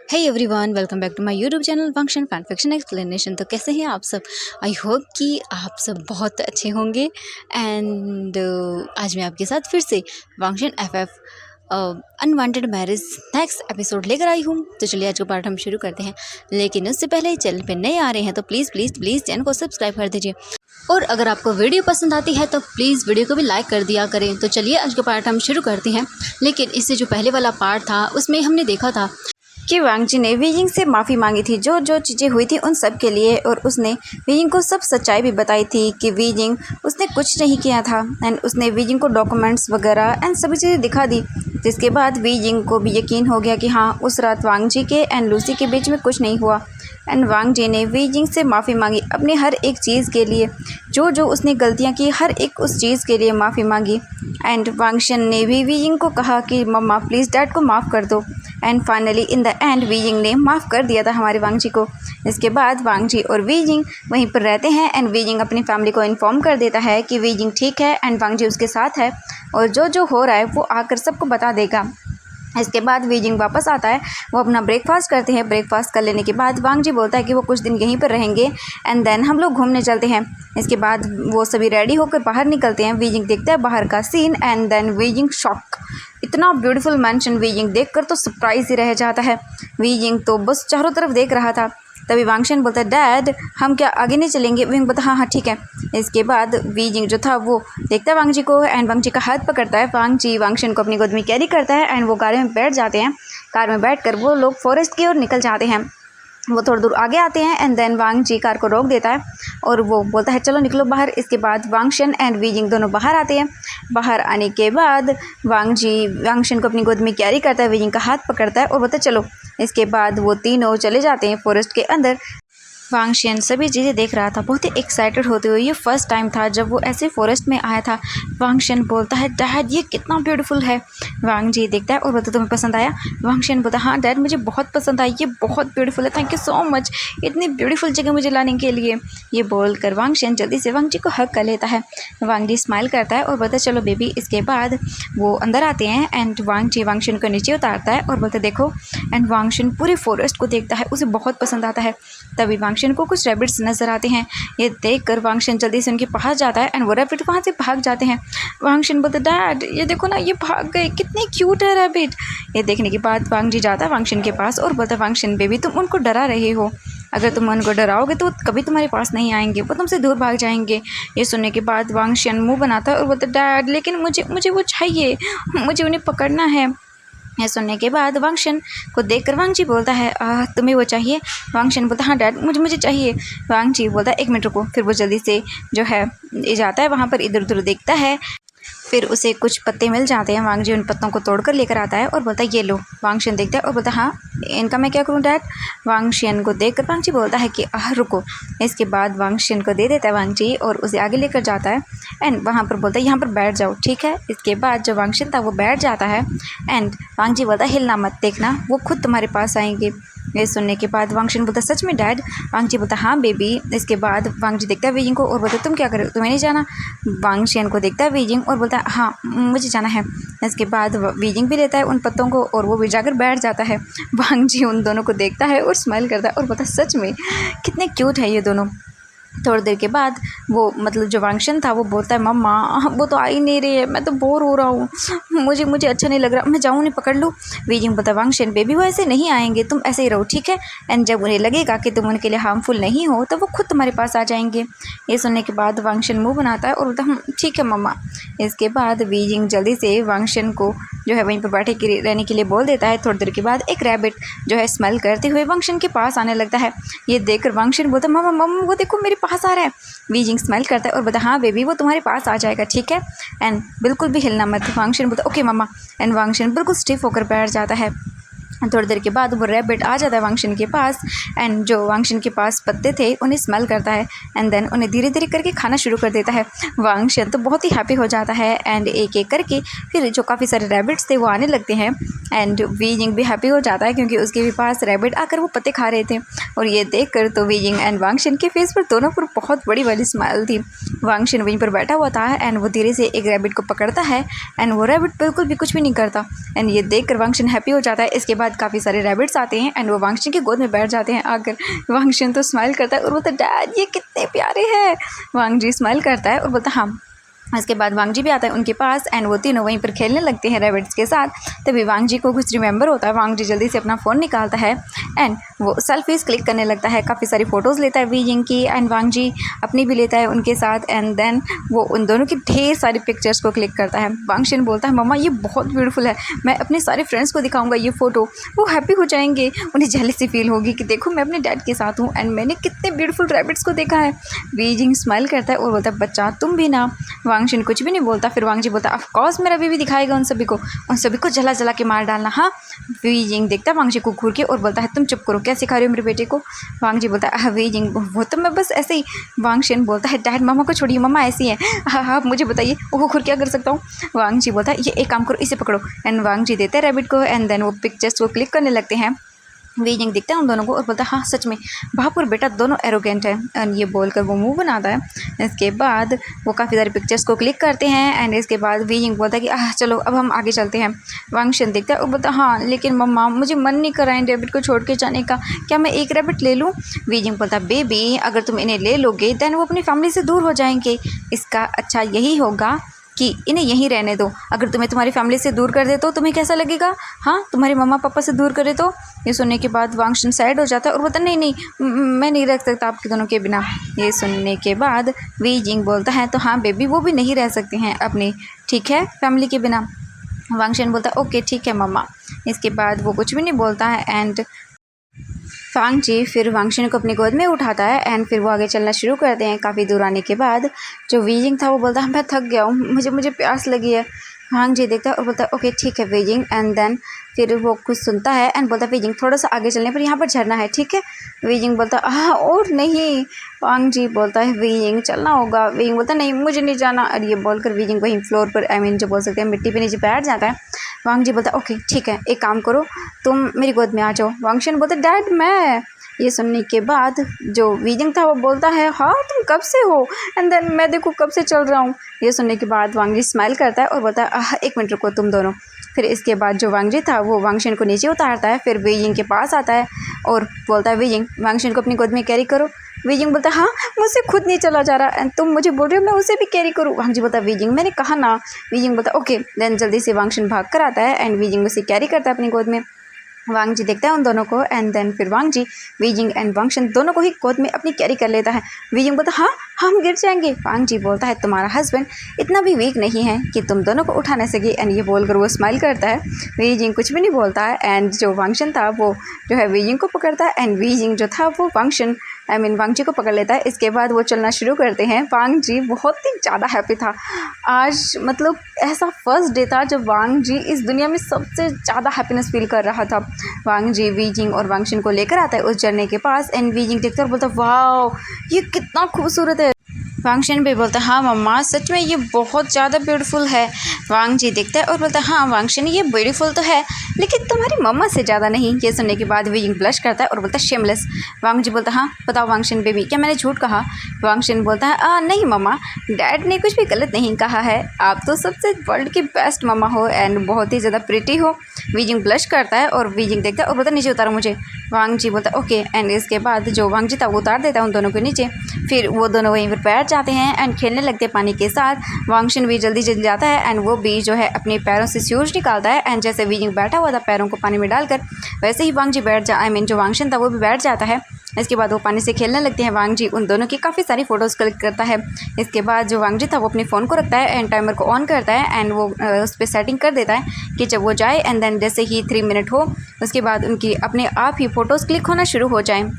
Hey everyone, welcome back to my YouTube channel function fan fiction explanation. तो कैसे हैं आप सब? आई होप कि आप सब बहुत अच्छे होंगे। एंड आज मैं आपके साथ फिर से function FF unwanted marriage next episode लेकर आई हूँ। तो चलिए आज का पार्ट हम शुरू करते हैं, लेकिन उससे पहले चैनल पे नए आ रहे हैं तो प्लीज़ प्लीज़ प्लीज़ चैनल को सब्सक्राइब कर दीजिए। और अगर आपको वीडियो पसंद आती है तो प्लीज़ वीडियो को भी लाइक कर दिया करें। तो चलिए आज का पार्ट हम शुरू करते हैं। लेकिन इससे जो पहले वाला पार्ट था उसमें हमने देखा था कि वांग जी ने वीजिंग से माफ़ी मांगी थी जो जो चीज़ें हुई थी उन सब के लिए, और उसने वीजिंग को सब सच्चाई भी बताई थी कि वीजिंग उसने कुछ नहीं किया था। एंड उसने वीजिंग को डॉक्यूमेंट्स वगैरह एंड सभी चीज़ें दिखा दी, जिसके बाद वीजिंग को भी यकीन हो गया कि हाँ, उस रात वांग जी के एंड लूसी के बीच में कुछ नहीं हुआ। एंड वांग जी ने वीजिंग से माफ़ी मांगी अपनी हर एक चीज़ के लिए, जो जो उसने गलतियाँ की हर एक उस चीज़ के लिए माफ़ी मांगी। एंड वांग शन ने भी वीजिंग को कहा कि मम्मा प्लीज़ डैड को माफ़ कर दो। And finally in the end wheezing ने माफ़ कर दिया था हमारे वांग जी को। इसके बाद वांग जी और वीजिंग वहीं पर रहते हैं एंड वीजिंग अपनी फैमिली को इन्फॉर्म कर देता है कि वीजिंग ठीक है एंड वांग जी उसके साथ है, और जो जो हो रहा है वो आकर सबको बता देगा। इसके बाद वीजिंग वापस आता है, वो अपना ब्रेकफास्ट करते हैं। ब्रेकफास्ट कर लेने के बाद वांग जी बोलता है कि वो कुछ दिन यहीं पर रहेंगे एंड देन हम लोग घूमने चलते हैं। इसके बाद वो सभी रेडी होकर बाहर निकलते हैं। वीजिंग देखता है बाहर का scene and then Weijing shock, इतना ब्यूटीफुल मैंशन वीजिंग देखकर तो सरप्राइज ही रह जाता है। वीजिंग तो बस चारों तरफ देख रहा था। तभी वांगशन बोलता है डैड हम क्या आगे नहीं चलेंगे? वीजिंग बोलता हाँ हाँ ठीक है। इसके बाद वीजिंग जो था वो देखता है वांग जी को एंड वांग जी का हाथ पकड़ता है। वांग जी वांगशन को अपनी गोद में कैरी करता है एंड वो कार में बैठ जाते हैं। कार में बैठकर वो लोग फॉरेस्ट की ओर निकल जाते हैं। वो थोड़ी दूर आगे आते हैं and then Wang Ji car को रोक देता है और वो बोलता है चलो निकलो बाहर। इसके बाद वांगशन एंड वीजिंग दोनों बाहर आते हैं। बाहर आने के बाद वांग जी वांगशन को अपनी गोद में कैरी करता है, वीजिंग का हाथ पकड़ता है और बोलता है चलो। इसके बाद वो तीनों चले जाते हैं फॉरेस्ट के अंदर। वांगशन सभी चीज़ें देख रहा था, बहुत ही एक्साइटेड होते हुए। ये फर्स्ट टाइम था जब वो ऐसे फॉरेस्ट में आया था। वांगशन बोलता है डैड ये कितना ब्यूटीफुल है। वांग जी देखता है और बोलता तुम्हें पसंद आया? वांगशन बोलता हाँ डैड मुझे बहुत पसंद आई, ये बहुत ब्यूटीफुल है, थैंक यू सो मच इतनी ब्यूटीफुल जगह मुझे लाने के लिए। ये बोलकर वांगशन जल्दी से वांग जी को हक कर लेता है। वांग जी स्माइल करता है और बोलता है चलो बेबी। इसके बाद वो अंदर आते हैं एंड वांग जी वांगशन को नीचे उतारता है और बोलते देखो। एंड वांगशन पूरे फॉरेस्ट को देखता है, उसे बहुत पसंद आता है। तभी वांगशन को कुछ रैबिट्स नजर आते हैं। ये देखकर वांगशन जल्दी से उनके पास जाता है एंड वो रैबिट वहाँ से भाग जाते हैं। वांगशन बोलते डैड ये देखो ना, ये भाग गए, कितने क्यूट है रैबिट। ये देखने के बाद वांग जी जाता है वांगशन के पास और बोलता है वांगशन बेबी तुम उनको डरा रहे हो, अगर तुम उनको डराओगे तो कभी तुम्हारे पास नहीं आएंगे, वो तुमसे दूर भाग जाएंगे। ये सुनने के बाद वांगशन मुँह बनाता है और बोलता है डैड लेकिन मुझे वो चाहिए, मुझे उन्हें पकड़ना है। यह सुनने के बाद वांगशन को देखकर वांग जी बोलता है तुम्हें वो चाहिए? वांगशन बोलता हाँ डैड मुझे चाहिए। वांग जी बोलता है एक मिनट रुको। फिर वो जल्दी से जो है जाता है वहाँ पर, इधर उधर देखता है। फिर उसे कुछ पत्ते मिल जाते हैं। वांग जी उन पत्तों को तोड़कर लेकर आता है और बोलता है ये लो। वांगशन देखता है और बोलता है हाँ इनका मैं क्या करूँ डैड? वांगशन को देखकर वांग जी बोलता है कि रुको। इसके बाद वांगशन को दे देता है वांग जी और उसे आगे लेकर जाता है एंड वहाँ पर बोलता है यहाँ पर बैठ जाओ ठीक है। इसके बाद जो वांगशन था वो बैठ जाता है एंड वांग जी बोलता है हिलना मत, देखना वो खुद तुम्हारे पास आएंगे। ये सुनने के बाद वांगशन बोलता सच में डैड? वांग जी बोलता हाँ बेबी। इसके बाद वांग जी देखता है वीजिंग को और बोलता तुम क्या करो, तुम्हें नहीं जाना? वांगशन को देखता है वीजिंग और बोलता है हाँ मुझे जाना है। इसके बाद वीजिंग भी लेता है उन पत्तों को और वो भी जाकर बैठ जाता है। वांग जी उन दोनों को देखता है और स्माइल करता है और बोलता सच में कितने क्यूट है ये दोनों। थोड़ी देर के बाद वो मतलब जो वांगशन था वो बोलता है मम्मा वो तो आ ही नहीं रही है, मैं तो बोर हो रहा हूँ, मुझे अच्छा नहीं लग रहा, मैं जाऊँ नहीं पकड़ लूँ? वीजिंग बोलता है वांगशन बेबी वो ऐसे नहीं आएंगे, तुम ऐसे ही रहो ठीक है। एंड जब उन्हें लगेगा कि तुम उनके लिए हार्मफुल नहीं हो तो वो खुद तुम्हारे पास आ जाएंगे। ये सुनने के बाद वांगशन मुँह बनाता है और बोलता ठीक है मम्मा। इसके बाद वीजिंग जल्दी से वांगशन को जो है वहीं पर बैठे के रहने के लिए बोल देता है। थोड़ी देर के बाद एक रैबिट जो है स्मेल करते हुए वांगशन के पास आने लगता है। ये देखकर वांगशन बोलता है मम्मा मम्मा वो देखो मेरे पास आ रहा है। वीजिंग स्माइल करता है और बोलता हाँ बेबी वो तुम्हारे पास आ जाएगा ठीक है एंड बिल्कुल भी हिलना मत। वांगशन बोलता ओके मम्मा एंड वांगशन बिल्कुल स्टिफ होकर बैठ जाता है। थोड़ी देर के बाद वो रैबिट आ जाता है वांगशन के पास एंड जो वांगशन के पास पत्ते थे उन्हें स्मेल करता है एंड देन उन्हें धीरे धीरे करके खाना शुरू कर देता है। वांगशन तो बहुत ही हैप्पी हो जाता है एंड एक एक करके फिर जो काफ़ी सारे रैबिट्स थे वो आने लगते हैं एंड वीजिंग भी हैप्पी हो जाता है क्योंकि उसके भी पास रैबिट आकर वो पत्ते खा रहे थे। और ये देखकर तो वीजिंग एंड वांगशन के फेस पर दोनों पर बहुत बड़ी वाली स्माइल थी। वांगशन वहीं पर बैठा हुआ था एंड वो धीरे से एक रैबिट को पकड़ता है एंड वो रैबिट बिल्कुल भी कुछ भी नहीं करता एंड ये देखकर वांगशन हैप्पी हो जाता है। इसके बाद काफ़ी सारे रैबिट्स आते हैं एंड वो वांगशन की गोद में बैठ जाते हैं आकर। वांगशन तो स्माइल करता है और बोलता है डैड ये कितने प्यारे हैं। वांग जी स्माइल करता है और बोलता है हाँ। इसके बाद वांग जी भी आता है उनके पास एंड वो तीनों वहीं पर खेलने लगते हैं रैबिट्स के साथ। तभी वांग जी को कुछ रिमेंबर होता है। वांग जी जल्दी से अपना फ़ोन निकालता है एंड वो सेल्फीज़ क्लिक करने लगता है। काफ़ी सारी फ़ोटोज़ लेता है वीजिंग की एंड वांग जी अपनी भी लेता है उनके साथ एंड देन वो उन दोनों की ढेर सारी पिक्चर्स को क्लिक करता है। वांगशन बोलता है मम्मा ये बहुत ब्यूटीफुल है, मैं अपने सारे फ्रेंड्स को दिखाऊंगा ये फ़ोटो, वो हैप्पी हो जाएंगे, उन्हें जेलसी फील होगी कि देखो मैं अपने डैड के साथ हूँ एंड मैंने कितने ब्यूटीफुल रैबिट्स को देखा है। वीजिंग स्माइल करता है और बोलता है बच्चा तुम भी ना। वांगशन कुछ भी नहीं बोलता। फिर वांग जी बोलता ऑफ कोर्स मेरा बेबी दिखाएगा उन सभी को जला जला के मार डालना। हाँ। वीजिंग देखता है वांग जी को घूर के और बोलता है तुम चुप करो, क्या सिखा रही हो मेरे बेटे को। वांग जी बोलता है वीजिंग वो तो मैं बस ऐसे ही। वांगशन बोलता है डैड मामा को छोड़िए, मामा ऐसी है। हाँ हाँ मुझे बताइए वो घूर क्या कर सकता हूँ। वांग जी बोलता है ये एक काम करो इसे पकड़ो एंड वांग जी देते हैं रैबिट को एंड देन वो पिक्चर्स को क्लिक करने लगते हैं। वीजिंग दिखता है उन दोनों को और बोलता है हाँ सच में बाप और बेटा दोनों एरोगेंट है एंड ये बोलकर वो मुंह बनाता है। इसके बाद वो काफ़ी सारी पिक्चर्स को क्लिक करते हैं एंड इसके बाद वीजिंग बोलता है कि चलो अब हम आगे चलते हैं। वांगशन दिखता है और बोलता है हाँ लेकिन मम्मा मुझे मन नहीं कर रहा है रैबिट को छोड़ के जाने का, क्या मैं एक रैबिट ले लूँ। वीजिंग बोलता है बेबी अगर तुम इन्हें ले लोगे दैन वो अपनी फैमिली से दूर हो जाएंगे, इसका अच्छा यही होगा कि इन्हें यहीं रहने दो। अगर तुम्हें तुम्हारी फैमिली से दूर कर दे तो तुम्हें कैसा लगेगा, हाँ तुम्हारे मम्मा पापा से दूर करे तो। ये सुनने के बाद वांगशन सैड हो जाता है और बोलता नहीं नहीं मैं नहीं रह सकता आपके दोनों के बिना। ये सुनने के बाद वीजिंग बोलता है तो हाँ बेबी वो भी नहीं रह सकते हैं अपनी ठीक है फैमिली के बिना। वांगशन बोलता है ओके ठीक है मम्मा। इसके बाद वो कुछ भी नहीं बोलता है एंड वांग जी फिर वांगशन को अपनी गोद में उठाता है एंड फिर वो आगे चलना शुरू करते हैं। काफ़ी दूर आने के बाद जो वीजिंग था वो बोलता है मैं थक गया हूँ, मुझे प्यास लगी है। वांग जी देखता है और बोलता है ओके ठीक है वीजिंग एंड देन फिर वो कुछ सुनता है एंड बोलता है वीजिंग थोड़ा सा आगे चलने पर यहाँ पर झरना है ठीक है। वीजिंग बोलता है हाँ और नहीं। वांग जी बोलता है वीजिंग चलना होगा। वीजिंग बोलता है नहीं मुझे नहीं जाना और ये बोलकर वीजिंग वहीं फ्लोर पर जो बोल सकते हैं मिट्टी पे नीचे बैठ जाता है। वांग जी बोलता है ओके ठीक है एक काम करो तुम मेरी गोद में आ जाओ। वांगशन बोलता है डैड मैं। ये सुनने के बाद जो वीजिंग था वो बोलता है हाँ तुम कब से हो एंड देन मैं देखो कब से चल रहा हूँ। ये सुनने के बाद वांग जी स्माइल करता है और बोलता है एक मिनट रुको तुम दोनों। फिर इसके बाद जो वांग जी था वो वांगशन को नीचे उतारता है। फिर वीजिंग के पास आता है और बोलता है वीजिंग वांगशन को अपनी गोद में कैरी करो। वीजिंग बोलता है हाँ मुझसे खुद नहीं चला जा रहा एंड तुम मुझे बोल रहे हो मैं उसे भी कैरी करूँ। वांग जी बोलता है वीजिंग मैंने कहा ना। वीजिंग बोलता है ओके देन जल्दी से वांगशन भाग कर आता है एंड वीजिंग उसे कैरी करता है अपनी गोद में। वांग जी देखता है उन दोनों को एंड देन फिर वांग जी वीजिंग एंड वांगशन दोनों को ही गोद में अपनी कैरी कर लेता है। वीजिंग बोलता है हाँ हम गिर जाएंगे। वांग जी बोलता है तुम्हारा हस्बैंड इतना भी वीक नहीं है कि तुम दोनों को उठा न सके एंड ये बोलकर वो स्माइल करता है। वीजिंग कुछ भी नहीं बोलता है एंड जो वांगशन था वो जो है वीजिंग को पकड़ता है एंड वीजिंग जो था वो वांग जी को पकड़ लेता है। इसके बाद वो चलना शुरू करते हैं। वांग जी बहुत ही ज़्यादा हैप्पी था आज, मतलब ऐसा फर्स्ट डे था जब वांग जी इस दुनिया में सबसे ज़्यादा हैप्पीनेस फील कर रहा था। वांग जी वीजिंग और वांगशन को लेकर आता है उस झरने के पास एंड वीजिंग देखता है और बोलता है वाओ ये कितना खूबसूरत है। वांगशन भी बोलता है हाँ मम्मा सच में ये बहुत ज़्यादा ब्यूटीफुल है। वांग जी देखता है और बोलता है हाँ वांगशन ये ब्यूटीफुल तो है लेकिन तुम्हारी मम्मा से ज़्यादा नहीं। ये सुनने के बाद वीजिंग ब्लश करता है और बोलता है शेमलेस। वांग जी बोलता है हाँ बताओ वांगशन बेबी क्या मैंने झूठ कहा। वांगशन बोलता है नहीं मम्मा डैड ने कुछ भी गलत नहीं कहा है, आप तो सबसे वर्ल्ड की बेस्ट मम्मा हो एंड बहुत ही ज़्यादा प्रिटी हो। वीजिंग ब्लश करता है और वीजिंग देखता है और बोलता है नीचे उतारो मुझे। वांग जी बोलता है ओके एंड इसके बाद जो वांग जी था वो उतार देता है उन दोनों को नीचे। फिर वो दोनों वहीं पर बैठ जाते हैं एंड खेलने लगते हैं पानी के साथ। वांगशन भी जल्दी जाता है एंड वो भी जो है अपने पैरों से स्यूज निकालता है एंड जैसे वीजिंग बैठा हुआ था पैरों को पानी में डालकर वैसे ही वांग जी जो वांगशन था वो भी बैठ जाता है। इसके बाद वो पानी से खेलने लगते हैं। वांग जी उन दोनों की काफ़ी सारी फ़ोटोज़ क्लिक करता है। इसके बाद जो वांग जी था वो अपने फ़ोन को रखता है एंड टाइमर को ऑन करता है एंड वो उस पर सेटिंग कर देता है कि जब वो जाए एंड देन जैसे ही 3 मिनट हो उसके बाद उनकी अपने आप ही फ़ोटोज़ क्लिक होना शुरू हो जाएँ।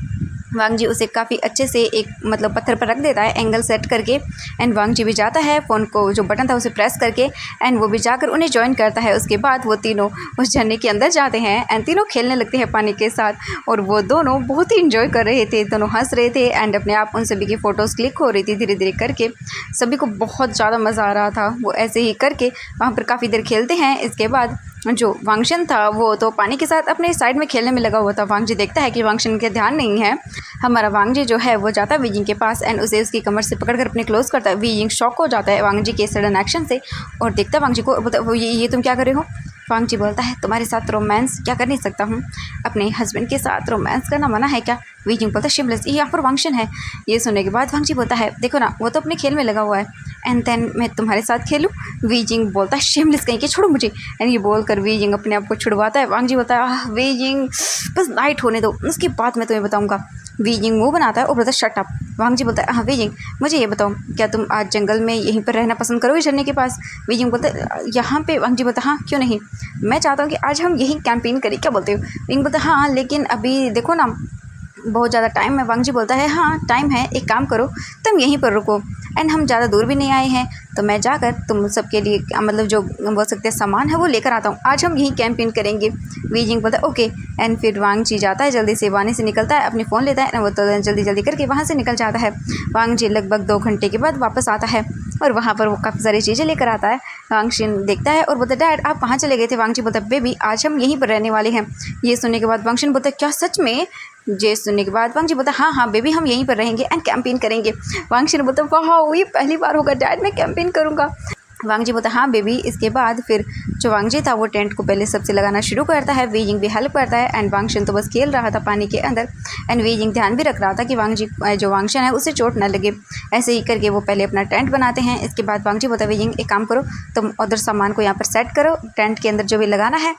वांग जी उसे काफ़ी अच्छे से एक मतलब पत्थर पर रख देता है एंगल सेट करके एंड वांग जी भी जाता है फ़ोन को जो बटन था उसे प्रेस करके एंड वो भी जाकर उन्हें ज्वाइन करता है। उसके बाद वो तीनों उस झरने के अंदर जाते हैं एंड तीनों खेलने लगते हैं पानी के साथ और वो दोनों बहुत ही इंजॉय कर रहे थे। दोनों हंस रहे थे एंड अपने आप उन सभी की फ़ोटोज़ क्लिक हो रही थी धीरे धीरे करके। सभी को बहुत ज़्यादा मज़ा आ रहा था। वो ऐसे ही करके वहाँ पर काफ़ी देर खेलते हैं। इसके बाद जो वांगशन था वो तो पानी के साथ अपने साइड में खेलने में लगा हुआ था। वांग जी देखता है कि वांगशन के ध्यान नहीं है। हमारा वांग जी जो है वो जाता है वीजिंग के पास एंड उसे उसकी कमर से पकड़कर अपने क्लोज करता है। वीजिंग शॉक हो जाता है वांग जी के सडन एक्शन से और देखता है वांग जी को, बोलता ये तुम क्या कर रहे हो। वांग जी बोलता है तुम्हारे साथ रोमांस क्या कर नहीं सकता हूँ, अपने हस्बैंड के साथ रोमांस करना मना है क्या। वीजिंग बोलता है शिमलेस, ये यहाँ पर वांगशन है। ये सुनने के बाद वांग जी बोलता है देखो ना वो तो अपने खेल में लगा हुआ है एंड देन मैं तुम्हारे साथ खेलूँ। वीजिंग बोलता है शिमलेस कहीं के छोड़ो मुझे एंड ये बोलकर वीजिंग अपने आप को छुड़वाता है। वांग जी बोलता है वीजिंग बस नाइट होने दो उसके बाद मैं तुम्हें बताऊँगा। वीजिंग मुंह बनाता है और बोलता है शट अप। वांग जी बोलता है हाँ वीजिंग मुझे ये बताओ क्या तुम आज जंगल में यहीं पर रहना पसंद करोगे झरने के पास। वीजिंग बोलता है यहाँ पे। वांग जी बोलता है हाँ क्यों नहीं, मैं चाहता हूँ कि आज हम यहीं कैंपेन करें, क्या बोलते हो। वीजिंग बोलता है हाँ लेकिन अभी देखो ना बहुत ज़्यादा टाइम है। वांग जी बोलता है हाँ टाइम है, एक काम करो तुम यहीं पर रुको एंड हम ज़्यादा दूर भी नहीं आए हैं तो मैं जाकर तुम सबके लिए मतलब जो बोल सकते हैं सामान है वो लेकर आता हूँ, आज हम यहीं कैंपेन करेंगे। वीजिंग बोलता है ओके एंड फिर वांग जी जाता है जल्दी से वानी से निकलता है, अपनी फ़ोन लेता है वो तो जल्दी जल्दी करके वहाँ से निकल जाता है। वांग जी लगभग 2 घंटे के बाद वापस आता है और वहाँ पर वो काफ़ी सारी चीज़ें लेकर आता है। वांग शिन देखता है और बोलता है डैड आप कहाँ चले गए थे। वांग जी बोलता है बेबी आज हम यहीं पर रहने वाले हैं। ये सुनने के बाद वांग शिन बोलता है क्या सच में। ये सुनने के बाद वांग जी बोलता है हाँ बेबी हम यहीं पर रहेंगे एंड कैंपेन करेंगे। वांग शिन बोलता है वाह ये पहली बार होगा डैड मैं कैंपेन करूँगा। वांग जी बोलता है हाँ बेबी। इसके बाद फिर जो वांग जी था वो टेंट को पहले सबसे लगाना शुरू करता है। वीजिंग भी हेल्प करता है एंड वांग शिन तो बस खेल रहा था पानी के अंदर एंड वीजिंग ध्यान भी रख रहा था कि वांग जी जो वांग शिन है उसे चोट ना लगे। ऐसे ही करके वो पहले अपना टेंट बनाते हैं। इसके बाद वांग जी बोलता है वीजिंग एक काम करो तुम उधर सामान को यहाँ पर सेट करो टेंट के अंदर जो भी लगाना है।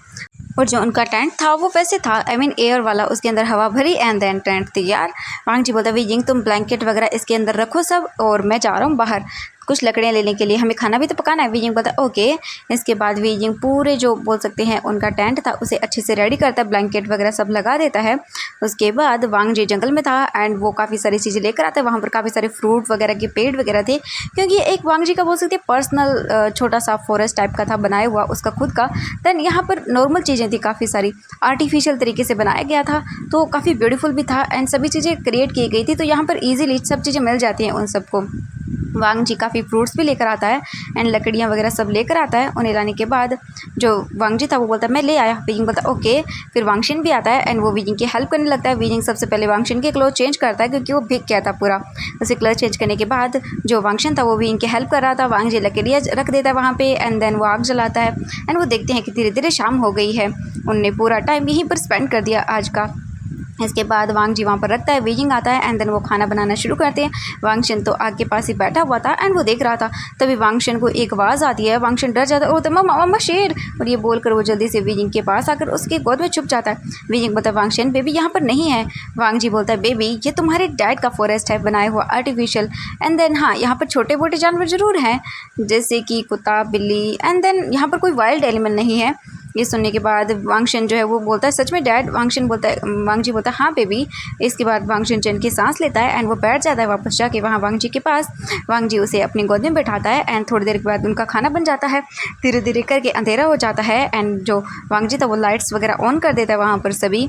और जो उनका टेंट था वो वैसे था आई मीन एयर वाला, उसके अंदर हवा भरी एंड देन टेंट तैयार। वांग जी बोलता है वीजिंग तुम ब्लैंकेट वगैरह इसके अंदर रखो सब और मैं जा रहा हूँ बाहर कुछ लकड़ियाँ लेने के लिए, हमें खाना भी तो पकाना है। वीजिंग बोलता है ओके। इसके बाद वीजिंग पूरे जो बोल सकते हैं उनका टेंट था उसे अच्छे से रेडी करता है, ब्लैंकेट वगैरह सब लगा देता है। उसके बाद वांग जी जंगल में था एंड वो काफ़ी सारी चीज़ें लेकर आता है। वहाँ पर काफ़ी सारे फ्रूट वगैरह के पेड़ वगैरह थे क्योंकि एक वांग जी का बोल सकते हैं पर्सनल छोटा सा फॉरेस्ट टाइप का था बनाया हुआ उसका खुद का। देन यहाँ पर नॉर्मल चीज़ें थी काफ़ी सारी आर्टिफिशियल तरीके से बनाया गया था तो काफ़ी ब्यूटीफुल भी था एंड सभी चीज़ें क्रिएट की गई थी तो यहाँ पर ईजिली सब चीज़ें मिल जाती हैं उन सबको। वांग जी काफ़ी फ्रूट्स भी लेकर आता है एंड लकड़ियाँ वगैरह सब लेकर आता है। उन्हें लाने के बाद जो वांग जी था वो बोलता है मैं ले आया। वीजिंग बोलता है ओके। फिर वांग शिन भी आता है एंड वो वीजिंग की हेल्प करने लगता है। वीजिंग सबसे पहले वांग शिन के क्लोथ चेंज करता है क्योंकि वो भीग गया था पूरा। उसे क्लोथ चेंज करने के बाद जो वांग शिन था वो वीजिंग की हेल्प कर रहा था। वांग जी लकड़ियाँ रख देता है वहाँ पे एंड देन वो आग जलाता है एंड वो देखते हैं कि धीरे धीरे शाम हो गई है। उनने पूरा टाइम यहीं पर स्पेंड कर दिया आज का। इसके बाद वांग जी वहाँ पर रखता है, वीजिंग आता है एंड देन वो खाना बनाना शुरू करते हैं। वांग शिन तो आग के पास ही बैठा हुआ था एंड वो देख रहा था। तभी वांग शिन को एक आवाज़ आती है। वांग शिन डर जाता है, ओ तो मम्मा मम्मा शेर, और ये बोलकर वो जल्दी से वीजिंग के पास आकर उसके गोद में छुप जाता है। वीजिंग बोलता है वांग शिन बेबी यहाँ पर नहीं है। वांग जी बोलता है बेबी ये तुम्हारे डैड का फॉरेस्ट है बनाया हुआ आर्टिफिशियल एंड देन हाँ यहाँ पर छोटे मोटे जानवर ज़रूर हैं जैसे कि कुत्ता बिल्ली एंड देन यहाँ पर कोई वाइल्ड एनिमल नहीं है। ये सुनने के बाद वांग शिन जो है वो बोलता है सच में डैड। वांग जी बोलता है हाँ बेबी। इसके बाद वांग शिन चैन की सांस लेता है एंड वो बैठ जाता है वापस जाके वहाँ वांग जी के पास। वांग जी उसे अपनी गोद में बैठाता है एंड थोड़ी देर के बाद उनका खाना बन जाता है। धीरे धीरे करके अंधेरा हो जाता है एंड जो वांग जी था वो लाइट्स वगैरह ऑन कर देता है वहाँ पर सभी।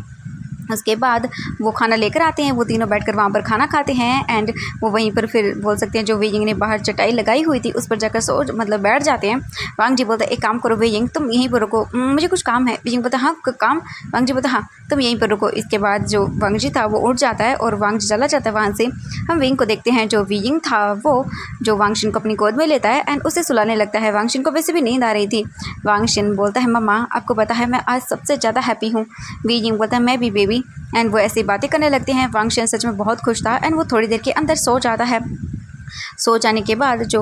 उसके बाद वो खाना लेकर आते हैं, वो तीनों बैठकर वहाँ पर खाना खाते हैं एंड वो वहीं पर फिर बोल सकते हैं जो वीजिंग ने बाहर चटाई लगाई हुई थी उस पर जाकर मतलब बैठ जाते हैं। वांग जी बोलता है एक काम करो वीजिंग तुम यहीं पर रुको मुझे कुछ काम है। वीजिंग बोलता हाँ काम। वांग जी बोलता हाँ तुम यहीं पर रुको। इसके बाद जो वांग जी था वो उठ जाता है और वांग जी चला जाता है वहाँ से। हम विंग को देखते हैं जो वीजिंग था वो जो वांग शिन को अपनी गोद में लेता है एंड उसे सुलाने लगता है। वांग शिन को वैसे भी नींद आ रही थी। वांग शिन बोलता है मम्मा आपको पता है मैं आज सबसे ज़्यादा हैप्पी हूँ। वीजिंग बोलता है मैं भी बेबी एंड वो ऐसी बातें करने लगते हैं। वांग शिन सच में बहुत खुश था एंड वो थोड़ी देर के अंदर सो जाता है। सो जाने के बाद जो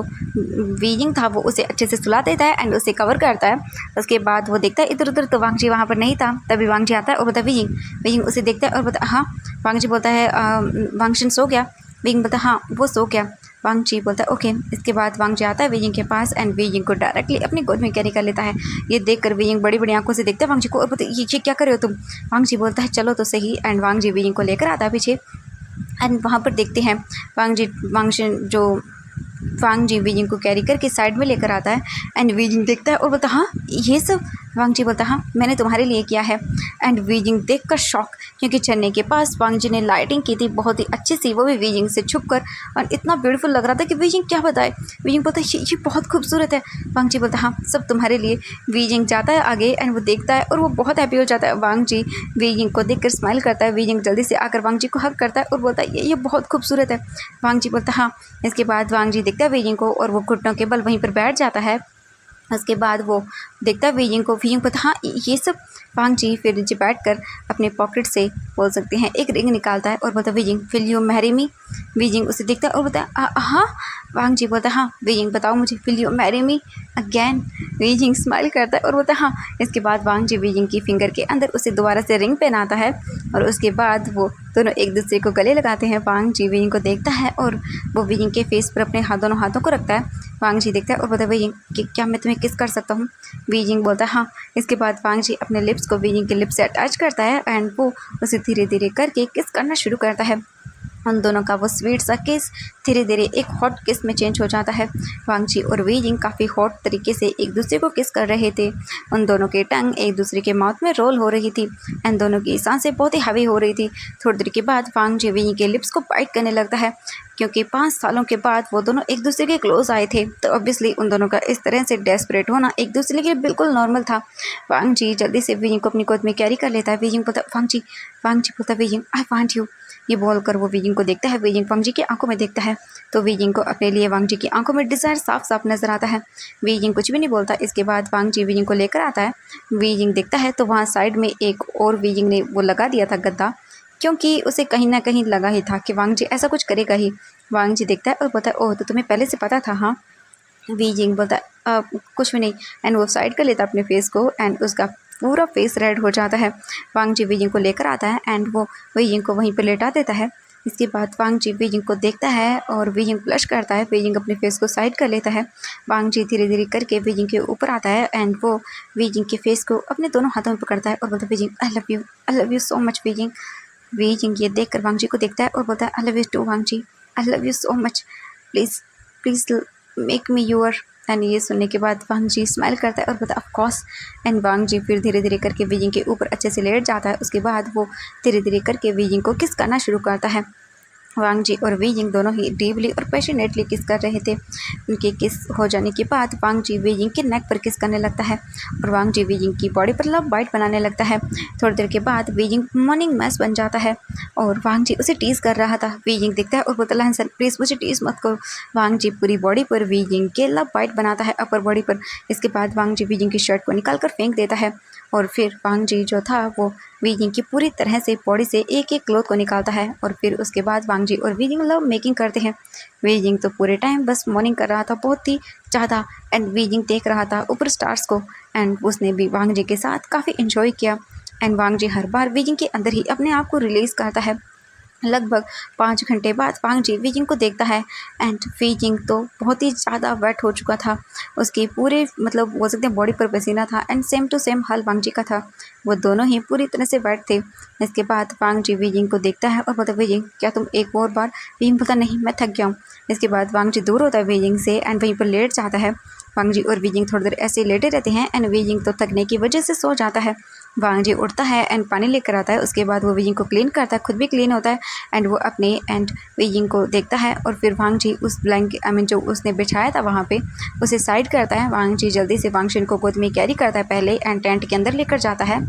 वीजिंग था वो उसे अच्छे से सुला देता है एंड उसे कवर करता है। उसके बाद वो देखता है इधर उधर तो वांग जी वहाँ पर नहीं था। तभी वांग जी आता है और बोलता है वीजिंग उसे देखता है और बोलता हाँ। वांग जी बोलता है वांग शिन सो गया। वीजिंग बोलता है हाँ वो सो गया। वांग जी बोलता है ओके। इसके बाद वांग जी आता है वीजिंग के पास एंड वीजिंग को डायरेक्टली अपनी गोद में कैरी कर लेता है। ये देखकर वीजिंग बड़ी बड़ी आंखों से देखता है वांग जी को और बोलता है ये क्या कर रहे हो तुम। वांग जी बोलता है चलो तो सही एंड वांग जी वीजिंग को लेकर आता है पीछे एंड वहाँ पर देखते हैं वांग जी वीजिंग को कैरी करके साइड में लेकर आता है एंड वीजिंग देखता है और बोलता है हाँ ये सब वांग जी बोलता हाँ मैंने तुम्हारे लिए किया है। एंड वीजिंग देख कर शॉक, क्योंकि चन्ने के पास वांग जी ने लाइटिंग की थी बहुत ही अच्छी सी, वो भी वीजिंग से छुप कर, और इतना ब्यूटीफुल लग रहा था कि वीजिंग क्या बताए। वीजिंग बोलता है ये बहुत खूबसूरत है। वांग जी बोलता हाँ सब तुम्हारे लिए। वीजिंग जाता है आगे एंड वो देखता है और वो बहुत हैप्पी हो जाता है। वांग जी वीजिंग को देख कर स्माइल करता है। वीजिंग जल्दी से आकर वांग जी को हग करता है और बोलता है ये बहुत खूबसूरत है। वांग जी बोलता हाँ। इसके बाद वांग जी देखता है वीजिंग को और वो घुटनों के बल वहीं पर बैठ जाता है। उसके बाद वो देखता है वीजिंग को। वीजिंग पता हाँ ये सब। वांग जी फिर नीचे बैठ कर अपने पॉकेट से बोल सकते हैं एक रिंग निकालता है और बोलता है wheezing will you marry me. Wheezing उसे देखता है और बोलता है हाँ। वांग जी बोलता है हाँ वीजिंग बताओ मुझे will you marry me again. Wheezing smile करता है और बोलता है हाँ। इसके बाद वांग जी वीजिंग की फिंगर के अंदर उसे दोबारा से रिंग पहनाता है और उसके बाद वो दोनों एक दूसरे को गले लगाते हैं। वांग जी वीजिंग को देखता है और वो वीजिंग के फेस पर अपने दोनों हाथों को रखता है। वांग जी देखता है और बोलता है वीजिंग कि क्या मैं तुम्हें किस कर सकता हूँ। वीजिंग बोलता है हाँ। इसके बाद वांग जी अपने लिप्स को वीजिंग के लिप्स से अटैच करता है एंड वो उसे धीरे धीरे करके किस करना शुरू करता है। उन दोनों का वो स्वीट सा किस धीरे धीरे एक हॉट किस में चेंज हो जाता है। वांग जी और वीजिंग काफ़ी हॉट तरीके से एक दूसरे को किस कर रहे थे। उन दोनों के टंग एक दूसरे के माउथ में रोल हो रही थी एंड दोनों की सांसें बहुत ही हैवी हो रही थी। थोड़ी देर के बाद वांग जी वीजिंग के लिप्स को बाइट करने लगता है, क्योंकि 5 सालों के बाद वो दोनों एक दूसरे के क्लोज आए थे, तो ऑब्वियसली उन दोनों का इस तरह से डेस्परेट होना एक दूसरे के लिए बिल्कुल नॉर्मल था। वांग जी जल्दी से वीजिंग को अपनी गोद में कैरी कर लेता है। वीजिंग बोलता वांग जी बोलता वीजिंग आई वांट यू। ये बोलकर वो वीजिंग को देखता है। वीजिंग वांग जी की आंखों में देखता है तो वीजिंग को अपने लिए वांग जी की आंखों में डिज़ायर साफ साफ नजर आता है। वीजिंग कुछ भी नहीं बोलता। इसके बाद वांग जी वीजिंग को लेकर आता है। वीजिंग देखता है तो वहाँ साइड में एक और वीजिंग ने वो लगा दिया था गद्दा, क्योंकि उसे कहीं ना कहीं लगा ही था कि वांग जी ऐसा कुछ करेगा ही। वांग जी देखता है और बोलता है ओह तो तुम्हें पहले से पता था हाँ। वीजिंग बोलता है कुछ भी नहीं एंड वो साइड कर लेता अपने फेस को एंड उसका पूरा फेस रेड हो जाता है। वांग जी वीजिंग को लेकर आता है एंड वो वीजिंग को वहीं पर लेटा देता है। इसके बाद वांग जी वीजिंग को देखता है और वीजिंग ब्लश करता है। वीजिंग अपने फेस को साइड कर लेता है। वांग जी धीरे धीरे करके वीजिंग के ऊपर आता है एंड वो वीजिंग के फेस को अपने दोनों हाथों में पकड़ता है और बोलता है wheezing I love you so much wheezing. Wheezing ये देख कर वांग जी को देखता है और बोलता है I love you too Wang Ji, I love you so much, please please make me your. And ये सुनने के बाद वांग जी स्माइल करता है और बोलता है ऑफ कोर्स। एंड वांग जी फिर धीरे धीरे करके वीजिंग के ऊपर अच्छे से लेट जाता है। उसके बाद वो धीरे धीरे करके वीजिंग को किस करना शुरू करता है। वांग जी और वीजिंग दोनों ही डीपली और पैशनेटली किस कर रहे थे। उनके किस हो जाने के बाद वांग जी वीजिंग के नेक पर किस करने लगता है और वांग जी वीजिंग की बॉडी पर लव बाइट बनाने लगता है। थोड़ी देर के बाद वीजिंग मॉर्निंग मैस बन जाता है और वांग जी उसे टीज़ कर रहा था। वीजिंग देखता है और बोलता है सर प्लीज़ मुझे टीज़ मत करो। वांग जी पूरी बॉडी पर वीजिंग के लव बाइट बनाता है अपर बॉडी पर। इसके बाद वांग जी वीजिंग की शर्ट को निकाल कर फेंक देता है और फिर वांग जी जो था वो वीजिंग की पूरी तरह से बॉडी से एक एक क्लोथ को निकालता है और फिर उसके बाद वांग जी और वीजिंग लव मेकिंग करते हैं। वीजिंग तो पूरे टाइम बस मॉर्निंग कर रहा था बहुत ही ज़्यादा एंड वीजिंग देख रहा था ऊपर स्टार्स को एंड उसने भी वांग जी के साथ काफ़ी इन्जॉय किया। And Wang ji her bar wheezing के अंदर ही अपने आप को रिलीज़ करता है। लगभग 5 घंटे बाद वांग जी वीजिंग को देखता है एंड वीजिंग तो बहुत ही ज़्यादा वेट हो चुका था। उसकी पूरे मतलब बोल सकते हैं बॉडी पर पसीना था एंड सेम टू सेम हाल वांग जी का था। वो दोनों ही पूरी तरह से वेट थे। इसके बाद वांग जी वीजिंग को देखता है और बोलता है वीजिंग क्या तुम एक और बार। वीजिंग बोलता नहीं मैं थक गया हूँ। इसके बाद वांग जी दूर होता है वीजिंग से एंड वहीं पर लेट जाता है। वांग जी और वीजिंग थोड़ी देर ऐसे लेटे रहते हैं एंड वीजिंग तो थकने की वजह से सो जाता है। वांग जी उठता है एंड पानी लेकर आता है। उसके बाद वो वीजिंग को क्लीन करता है, खुद भी क्लीन होता है एंड वो अपने एंड वीजिंग को देखता है और फिर वांग जी उस ब्लैंकेट जो उसने बिछाया था वहाँ पे उसे साइड करता है। वांग जी जल्दी से वांग शी को गोद में कैरी करता है पहले एंड टेंट के अंदर लेकर जाता है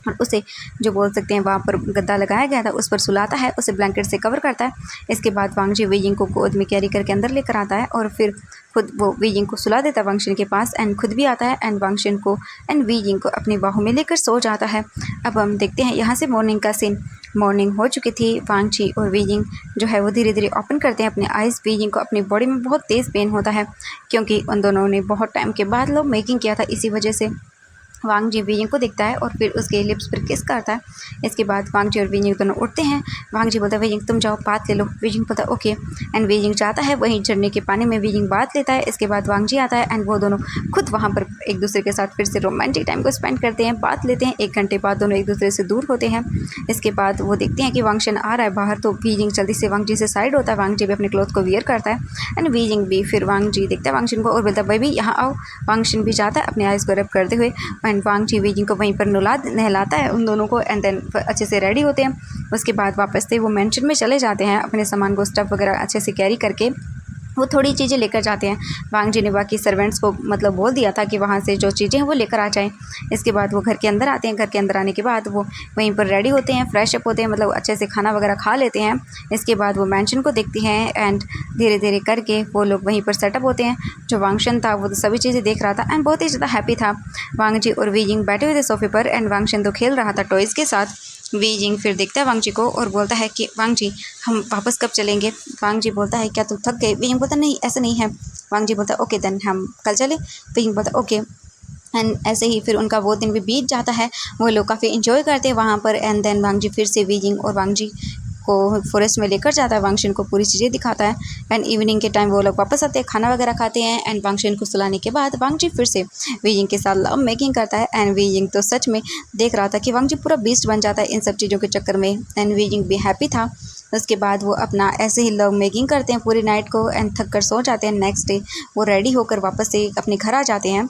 और उसे जो बोल सकते हैं वहाँ पर गद्दा लगाया गया था उस पर सुलाता है, उसे ब्लैंकेट से कवर करता है। इसके बाद वांग जी वीजिंग को गोद में कैरी करके अंदर लेकर आता है और फिर खुद वो वीजिंग को सुला देता है वांगशिन के पास एंड खुद भी आता है एंड वांगशिन को एंड वीजिंग को अपनी बाहों में लेकर सो जाता है। अब हम देखते हैं यहाँ से मॉर्निंग का सीन। मॉर्निंग हो चुकी थी। वांग जी और वीजिंग जो है वो धीरे धीरे ओपन करते हैं अपने आइज़। वीजिंग को अपनी बॉडी में बहुत तेज़ पेन होता है क्योंकि उन दोनों ने बहुत टाइम के बाद लव मेकिंग किया था, इसी वजह से। वांग जी वीजिंग को देखता है और फिर उसके लिप्स पर किस करता है। इसके बाद वांग जी और वीजिंग दोनों उठते हैं। वांग जी बोलता है वीजिंग तुम जाओ बात ले लो। वीजिंग बोलता है ओके एंड वीजिंग जाता है वहीं झरने के पानी में वीजिंग बात लेता है। इसके बाद वांग जी आता है एंड वो दोनों खुद वहाँ पर एक दूसरे के साथ फिर से रोमांटिक टाइम को स्पेंड करते हैं, बात लेते हैं। 1 घंटे बाद दोनों एक दूसरे से दूर होते हैं। इसके बाद वो देखते हैं कि वांगशन आ रहा है बाहर, तो वीजिंग जल्दी से वांग जी से साइड होता है। वांग जी भी अपने क्लोथ को वियर करता है एंड वीजिंग भी फिर वांग जी देखता है वांगशन को और बोलता है बेबी यहाँ आओ। वांगशन भी जाता है अपने आइज़ को रब करते हुए एंड वांग जी वीजिंग को वहीं पर नहलाता है उन दोनों को, एंड देन अच्छे से रेडी होते हैं। उसके बाद वापस से वो मेंशन में चले जाते हैं अपने सामान को, स्टफ़ वगैरह अच्छे से कैरी करके वो थोड़ी चीज़ें लेकर जाते हैं। वांग जी ने बाकी सर्वेंट्स को मतलब बोल दिया था कि वहाँ से जो चीज़ें हैं वो लेकर आ जाएँ। इसके बाद वो घर के अंदर आते हैं। घर के अंदर आने के बाद वो वहीं पर रेडी होते हैं, फ्रेश अप होते हैं, मतलब अच्छे से खाना वगैरह खा लेते हैं। इसके बाद वो मैंशन को देखती हैं एंड धीरे धीरे करके वो लोग वहीं पर सेटअप होते हैं। जो वांगशन था वो तो सभी चीज़ें देख रहा था एंड बहुत ही ज़्यादा हैप्पी था। वांग जी और वीजिंग बैठे हुए थे सोफे पर एंड वांगशन तो खेल रहा था टॉयज़ के साथ। वीजिंग फिर देखता है वांग जी को और बोलता है कि वांग जी हम वापस कब चलेंगे। वांग जी बोलता है क्या तू थक गए। वीजिंग बोलता नहीं ऐसा नहीं है। वांग जी बोलता है ओके देन हम कल चले। वीजिंग बोलता ओके। एंड ऐसे ही फिर उनका वो दिन भी बीत जाता है। वो लोग काफ़ी इंजॉय करते हैं वहाँ पर। एंड देन वांग जी फिर से वीजिंग और वांग जी को फॉरेस्ट में लेकर जाता है। वांगशन को पूरी चीज़ें दिखाता है एंड इवनिंग के टाइम वो लोग वापस आते हैं, खाना वगैरह खाते हैं एंड वांगशन को सुलाने के बाद वांग जी फिर से वीजिंग के साथ लव मेकिंग करता है। एंड वीजिंग तो सच में देख रहा था कि वांग जी पूरा बीस्ट बन जाता है इन सब चीज़ों के चक्कर में एंड वीजिंग भी हैप्पी था। उसके बाद वो अपना ऐसे ही लव मेकिंग करते हैं पूरी नाइट को एंड थक कर सो जाते हैं। नेक्स्ट डे वो रेडी होकर वापस से अपने घर आ जाते हैं।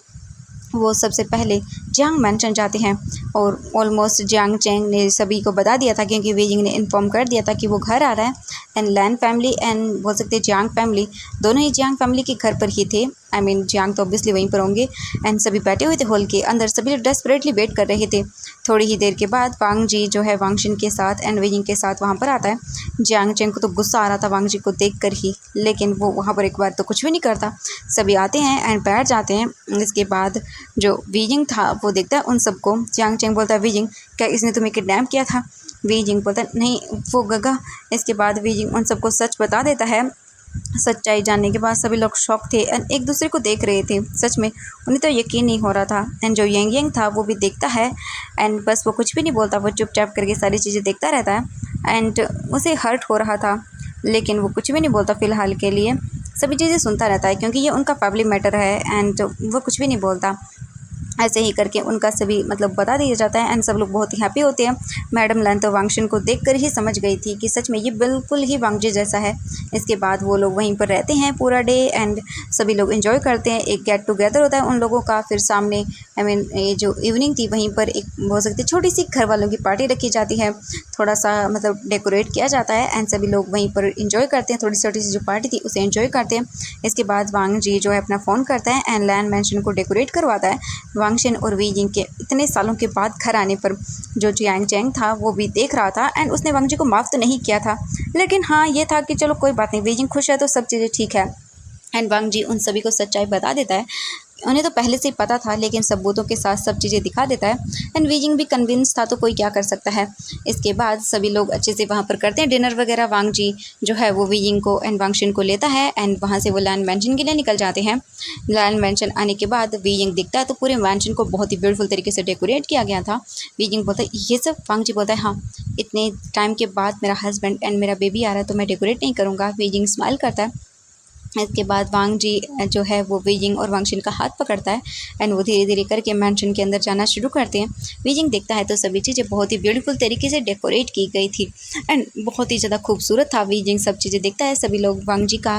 वो सबसे पहले जियांग मेंशन जाते हैं और ऑलमोस्ट जियांग चैंग ने सभी को बता दिया था क्योंकि वीजिंग ने इन्फॉर्म कर दिया था कि वो घर आ रहा है। एंड लैन फैमिली एंड बोल सकते हैं जियांग फैमिली दोनों ही जियांग फैमिली के घर पर ही थे। आई मीन जियांग तो ऑब्वियसली वहीं पर होंगे एंड सभी बैठे हुए थे हॉल के अंदर, सभी डेस्परेटली वेट कर रहे थे। थोड़ी ही देर के बाद वांग जी जो है वांगशन के साथ एंड वीजिंग के साथ वहाँ पर आता है। जियांग चैंग को तो गुस्सा आ रहा था वांग जी को देख कर ही, लेकिन वो वहाँ पर एक बार तो कुछ भी नहीं करता। सभी आते हैं एंड बैठ जाते हैं। इसके बाद जो वीजिंग था वो देखता है उन सबको। जियांग चैंग बोलता है वीजिंग क्या इसने तुम्हें किडनैप किया था। वीजिंग बोलता है नहीं वो गगा। इसके बाद वीजिंग उन सबको सच बता देता है। सच्चाई जानने के बाद सभी लोग शॉक थे एंड एक दूसरे को देख रहे थे। सच में उन्हें तो यकीन नहीं हो रहा था। एंड जो यंग यंग था वो भी देखता है एंड बस वो कुछ भी नहीं बोलता, वो चुपचाप करके सारी चीज़ें देखता रहता है एंड उसे हर्ट हो रहा था लेकिन वो कुछ भी नहीं बोलता फ़िलहाल के लिए। सभी चीज़ें सुनता रहता है क्योंकि ये उनका फैमिली मैटर है एंड वो कुछ भी नहीं बोलता। ऐसे ही करके उनका सभी मतलब बता दिया जाता है एंड सब लोग बहुत ही हैप्पी होते हैं। मैडम लैन तो वांगशन को देखकर ही समझ गई थी कि सच में ये बिल्कुल ही वांगजी जैसा है। इसके बाद वो लोग वहीं पर रहते हैं पूरा डे एंड सभी लोग एंजॉय करते हैं। एक गेट टुगेदर होता है उन लोगों का। फिर सामने आई मीन ये जो इवनिंग थी वहीं पर एक हो सकती है छोटी सी घर वालों की पार्टी रखी जाती है, थोड़ा सा मतलब डेकोरेट किया जाता है एंड सभी लोग वहीं पर इंजॉय करते हैं। थोड़ी छोटी सी जो पार्टी थी उसे एंजॉय करते हैं। इसके बाद वांग जी जो है अपना फ़ोन करता है एंड लैन मैंशन को डेकोरेट करवाता है। वांगशन और वीजिंग के इतने सालों के बाद घर आने पर जो जियांग चैंग था वो भी देख रहा था एंड उसने वांग जी को माफ़ तो नहीं किया था, लेकिन हाँ ये था कि चलो कोई बात नहीं, वीजिंग खुश है तो सब चीज़ें ठीक है। एंड वांग जी उन सभी को सच्चाई बता देता है। उन्हें तो पहले से ही पता था लेकिन सबूतों के साथ सब चीज़ें दिखा देता है एंड वीजिंग भी कन्विंस था तो कोई क्या कर सकता है। इसके बाद सभी लोग अच्छे से वहाँ पर करते हैं डिनर वगैरह। वांग जी जो है वो वीजिंग को एंड वांगशन को लेता है एंड वहाँ से वो लैंड मैंशन के लिए निकल जाते हैं। लैंड मैंशन आने के बाद वीजिंग दिखता है तो पूरे मैंशन को बहुत ही ब्यूटीफुल तरीके से डेकोरेट किया गया था। वीजिंग बोलता है ये सब। वांग जी बोलता है हाँ इतने टाइम के बाद मेरा हस्बैंड एंड मेरा बेबी आ रहा है तो मैं डेकोरेट नहीं करूँगा। वीजिंग स्माइल करता है। इसके बाद वांग जी जो है वो वीजिंग और वांगशन का हाथ पकड़ता है एंड वो धीरे धीरे करके मैंशन के अंदर जाना शुरू करते हैं। वीजिंग देखता है तो सभी चीज़ें बहुत ही ब्यूटीफुल तरीके से डेकोरेट की गई थी एंड बहुत ही ज़्यादा खूबसूरत था। वीजिंग सब चीज़ें देखता है। सभी लोग वांग जी का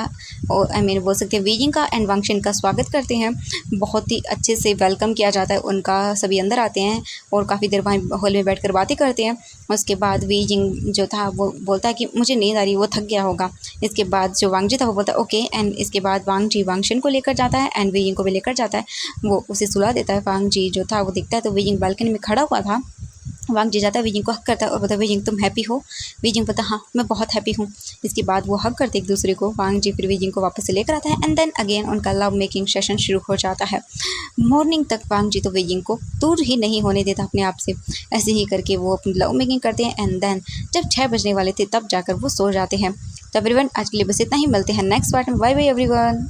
और आई मीन बोल सकते हैं वीजिंग का एंड वांगशन का स्वागत करते हैं। बहुत ही अच्छे से वेलकम किया जाता है उनका। सभी अंदर आते हैं और काफ़ी देर वहाँ हॉल में बैठ कर बातें करते हैं। उसके बाद वीजिंग जो था वो बोलता है कि मुझे नींद आ रही, वो थक गया होगा। इसके बाद जो वांग जी था वो बोलता है ओके एंड इसके बाद वांग जी वांगशन को लेकर जाता है एंड वीजिंग को भी लेकर जाता है। वो उसे सुला देता है। वांग जी जो था वो दिखता है तो वीजिंग बालकनी में खड़ा हुआ था। वांग जी जाता है वीजिंग को हक करता है और बोलता है वीजिंग तुम हैप्पी हो। वीजिंग बोलता है हाँ मैं बहुत हैप्पी हूँ। इसके बाद वो हक करते एक दूसरे को। वांग जी फिर वीजिंग को वापस से लेकर आता है एंड देन अगेन उनका लव मेकिंग सेशन शुरू हो जाता है। मॉर्निंग तक वांग जी तो वीजिंग को दूर ही नहीं होने देता अपने आप से। ऐसे ही करके वो अपनी लव मेकिंग करते हैं एंड देन जब 6 बजने वाले थे तब जाकर वो सो जाते हैं। तो एवरीवन आज के लिए बस इतना ही। मिलते हैं नेक्स्ट पार्ट में। Bye bye everyone.